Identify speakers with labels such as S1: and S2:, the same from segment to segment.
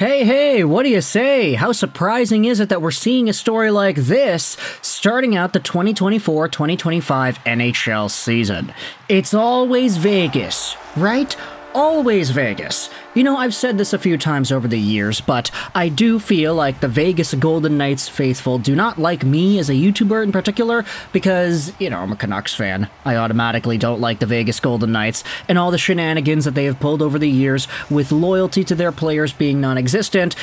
S1: Hey, what do you say? How surprising is it that we're seeing a story like this starting out the 2024-2025 NHL season? It's always Vegas, right? Always Vegas. You know, I've said this a few times over the years, but I do feel like the Vegas Golden Knights faithful do not like me as a YouTuber in particular because, you know, I'm a Canucks fan. I automatically don't like the Vegas Golden Knights and all the shenanigans that they have pulled over the years with loyalty to their players being non-existent.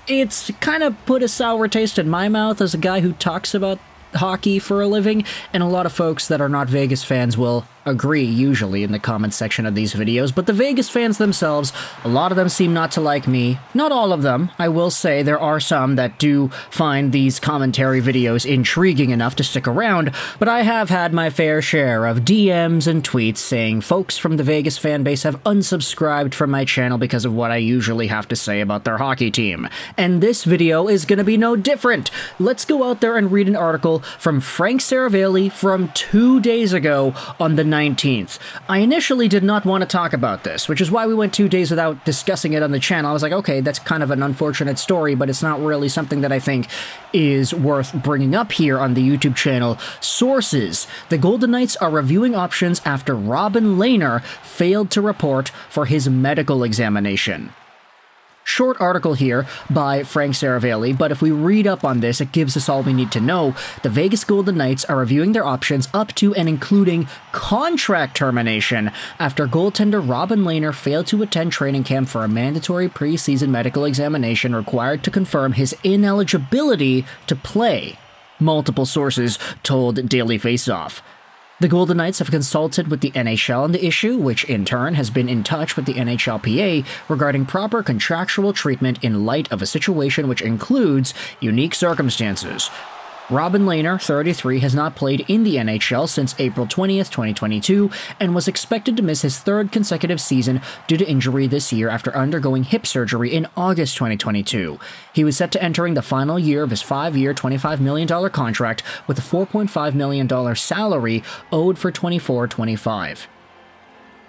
S1: It's kind of put a sour taste in my mouth as a guy who talks about hockey for a living, and a lot of folks that are not Vegas fans will agree usually in the comment section of these videos, but the Vegas fans themselves, a lot of them seem not to like me. Not all of them. I will say there are some that do find these commentary videos intriguing enough to stick around, but I have had my fair share of DMs and tweets saying folks from the Vegas fan base have unsubscribed from my channel because of what I usually have to say about their hockey team. And this video is gonna be no different. Let's go out there and read an article from Frank Seravalli from 2 days ago on the 19th. I initially did not want to talk about this, which is why we went 2 days without discussing it on the channel. I was like, okay, that's kind of an unfortunate story, but it's not really something that I think is worth bringing up here on the YouTube channel. Sources: the Golden Knights are reviewing options after Robin Lehner failed to report for his medical examination. Short article here by Frank Seravalli, but if we read up on this, it gives us all we need to know. The Vegas Golden Knights are reviewing their options up to and including contract termination after goaltender Robin Lehner failed to attend training camp for a mandatory preseason medical examination required to confirm his ineligibility to play, multiple sources told Daily Faceoff. The Golden Knights have consulted with the NHL on the issue, which in turn has been in touch with the NHLPA regarding proper contractual treatment in light of a situation which includes unique circumstances. Robin Lehner, 33, has not played in the NHL since April 20th, 2022, and was expected to miss his third consecutive season due to injury this year after undergoing hip surgery in August 2022. He was set to entering the final year of his 5-year, $25 million contract with a $4.5 million salary owed for 24-25.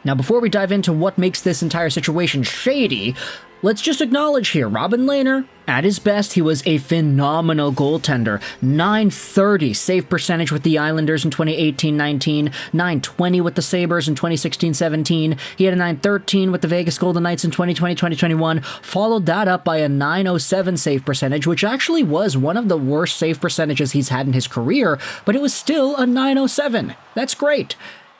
S1: Now, before we dive into what makes this entire situation shady, let's just acknowledge here, Robin Lehner, at his best, he was a phenomenal goaltender. .930 save percentage with the Islanders in 2018-19, .920 with the Sabres in 2016-17. He had a .913 with the Vegas Golden Knights in 2020-2021, followed that up by a .907 save percentage, which actually was one of the worst save percentages he's had in his career, but it was still a .907. That's great.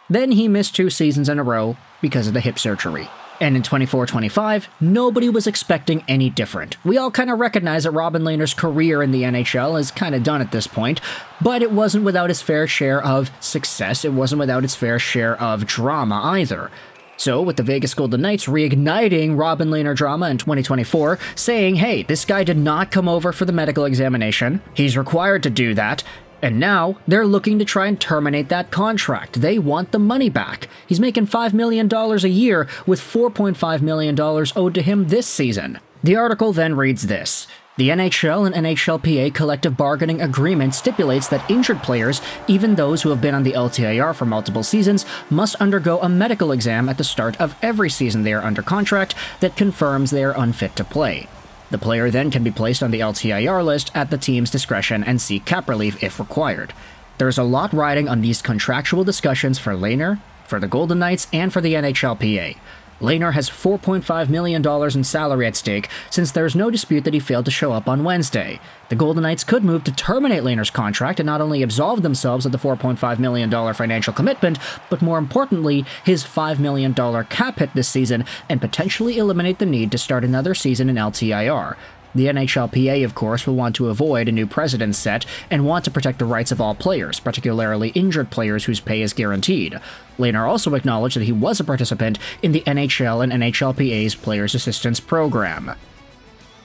S1: Then he missed 2 seasons in a row because of the hip surgery. And in 24-25, nobody was expecting any different. We all kind of recognize that Robin Lehner's career in the NHL is kind of done at this point, but it wasn't without its fair share of success. It wasn't without its fair share of drama either. So, with the Vegas Golden Knights reigniting Robin Lehner drama in 2024, saying, hey, this guy did not come over for the medical examination, he's required to do that, and now, they're looking to try and terminate that contract. They want the money back. He's making $5 million a year, with $4.5 million owed to him this season. The article then reads this: the NHL and NHLPA collective bargaining agreement stipulates that injured players, even those who have been on the LTIR for multiple seasons, must undergo a medical exam at the start of every season they are under contract that confirms they are unfit to play. The player then can be placed on the LTIR list at the team's discretion and seek cap relief if required. There's a lot riding on these contractual discussions for Lehner, for the Golden Knights, and for the NHLPA. Lehner has $4.5 million in salary at stake since there's no dispute that he failed to show up on Wednesday. The Golden Knights could move to terminate Lehner's contract and not only absolve themselves of the $4.5 million financial commitment, but more importantly, his $5 million cap hit this season and potentially eliminate the need to start another season in LTIR. The NHLPA, of course, will want to avoid a new precedent set and want to protect the rights of all players, particularly injured players whose pay is guaranteed. Lehner also acknowledged that he was a participant in the NHL and NHLPA's Players Assistance Program.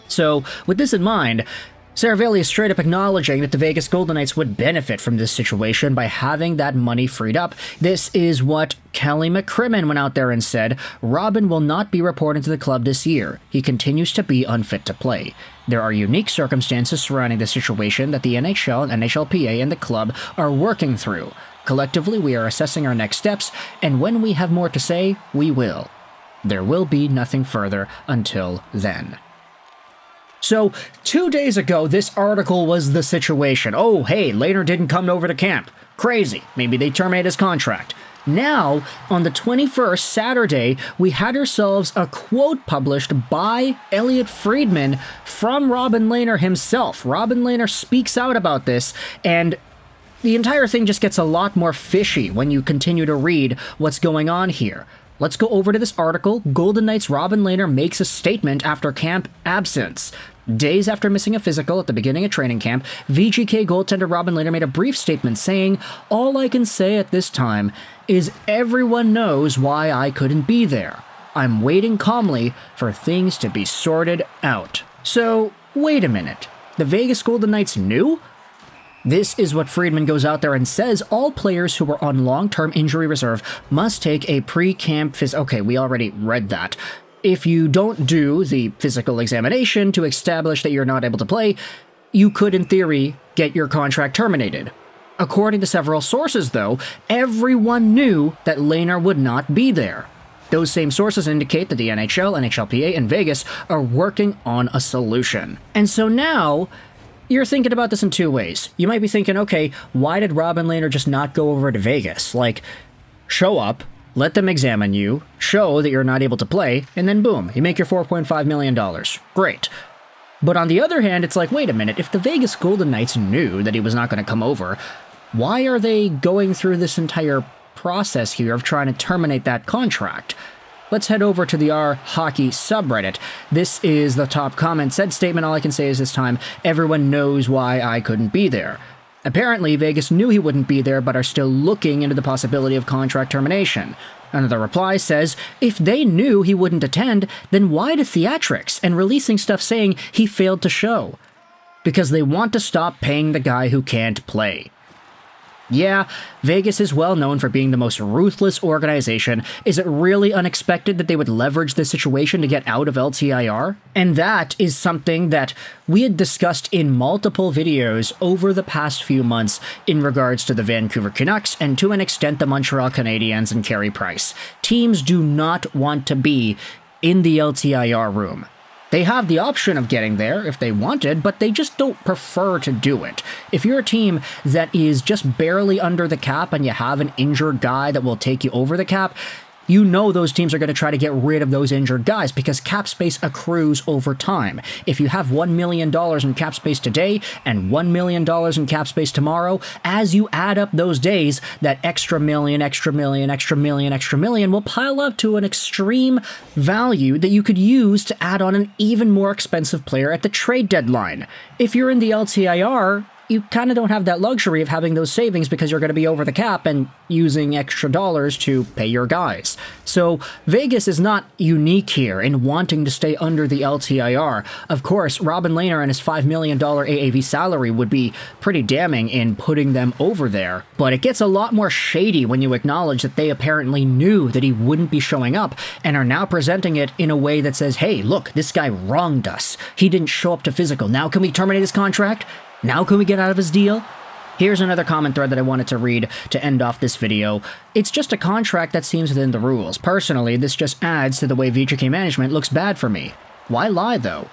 S1: So, with this in mind, Seravalli is straight up acknowledging that the Vegas Golden Knights would benefit from this situation by having that money freed up. This is what Kelly McCrimmon went out there and said: Robin will not be reporting to the club this year. He continues to be unfit to play. There are unique circumstances surrounding the situation that the NHL and NHLPA and the club are working through. Collectively, we are assessing our next steps, and when we have more to say, we will. There will be nothing further until then. So, 2 days ago, this article was the situation. Oh, hey, Lehner didn't come over to camp. Crazy. Maybe they terminate his contract. Now, on the 21st, Saturday, we had ourselves a quote published by Elliotte Friedman from Robin Lehner himself. Robin Lehner speaks out about this, and the entire thing just gets a lot more fishy when you continue to read what's going on here. Let's go over to this article. Golden Knights' Robin Lehner makes a statement after camp absence. Days after missing a physical at the beginning of training camp, VGK goaltender Robin Lehner made a brief statement saying, "All I can say at this time is everyone knows why I couldn't be there. I'm waiting calmly for things to be sorted out." So, wait a minute. The Vegas Golden Knights knew? This is what Friedman goes out there and says. All players who are on long-term injury reserve must take a pre-camp Okay, we already read that. If you don't do the physical examination to establish that you're not able to play, you could, in theory, get your contract terminated. According to several sources, though, everyone knew that Lehner would not be there. Those same sources indicate that the NHL, NHLPA, and Vegas are working on a solution. And so now, you're thinking about this in two ways. You might be thinking, okay, why did Robin Lehner just not go over to Vegas? Like, show up, let them examine you, show that you're not able to play, and then boom, you make your $4.5 million. Great. But on the other hand, it's like, wait a minute, if the Vegas Golden Knights knew that he was not going to come over, why are they going through this entire process here of trying to terminate that contract? Let's head over to the R Hockey subreddit. This is the top comment. Said statement, all I can say is this time, everyone knows why I couldn't be there. Apparently, Vegas knew he wouldn't be there, but are still looking into the possibility of contract termination. Another reply says, if they knew he wouldn't attend, then why the theatrics and releasing stuff saying he failed to show? Because they want to stop paying the guy who can't play. Yeah, Vegas is well known for being the most ruthless organization. Is it really unexpected that they would leverage this situation to get out of LTIR? And that is something that we had discussed in multiple videos over the past few months in regards to the Vancouver Canucks and to an extent the Montreal Canadiens and Carey Price. Teams do not want to be in the LTIR room. They have the option of getting there if they wanted, but they just don't prefer to do it. If you're a team that is just barely under the cap and you have an injured guy that will take you over the cap, you know those teams are going to try to get rid of those injured guys because cap space accrues over time. If you have $1 million in cap space today and $1 million in cap space tomorrow, as you add up those days, that extra million, extra million, extra million, extra million will pile up to an extreme value that you could use to add on an even more expensive player at the trade deadline. If you're in the LTIR, you kind of don't have that luxury of having those savings because you're going to be over the cap and using extra dollars to pay your guys. So Vegas is not unique here in wanting to stay under the LTIR. Of course, Robin Lehner and his $5 million AAV salary would be pretty damning in putting them over there, but it gets a lot more shady when you acknowledge that they apparently knew that he wouldn't be showing up and are now presenting it in a way that says, hey, look, this guy wronged us. He didn't show up to physical. Now can we terminate his contract? Now can we get out of his deal? Here's another comment thread that I wanted to read to end off this video. It's just a contract that seems within the rules. Personally, this just adds to the way VGK management looks bad for me. Why lie, though?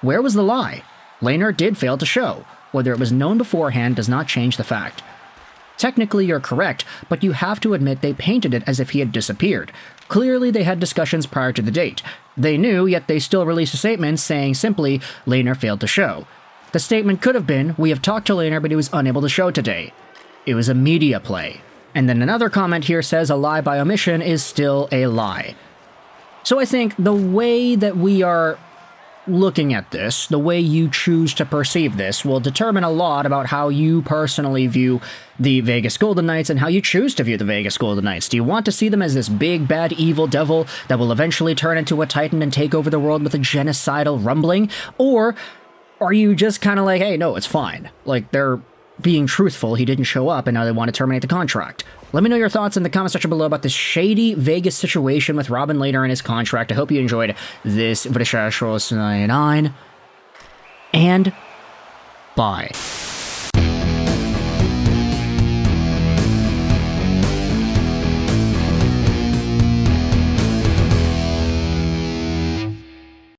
S1: Where was the lie? Lehner did fail to show. Whether it was known beforehand does not change the fact. Technically, you're correct, but you have to admit they painted it as if he had disappeared. Clearly, they had discussions prior to the date. They knew, yet they still released a statement saying simply, Lehner failed to show. The statement could have been, we have talked to Lehner, but he was unable to show today. It was a media play. And then another comment here says a lie by omission is still a lie. So I think the way that we are looking at this, the way you choose to perceive this, will determine a lot about how you personally view the Vegas Golden Knights and how you choose to view the Vegas Golden Knights. Do you want to see them as this big, bad, evil devil that will eventually turn into a titan and take over the world with a genocidal rumbling? Or are you just kind of like, hey, no, it's fine. Like, they're being truthful, he didn't show up, and now they want to terminate the contract. Let me know your thoughts in the comment section below about this shady Vegas situation with Robin Lehner and his contract. I hope you enjoyed this video, and bye.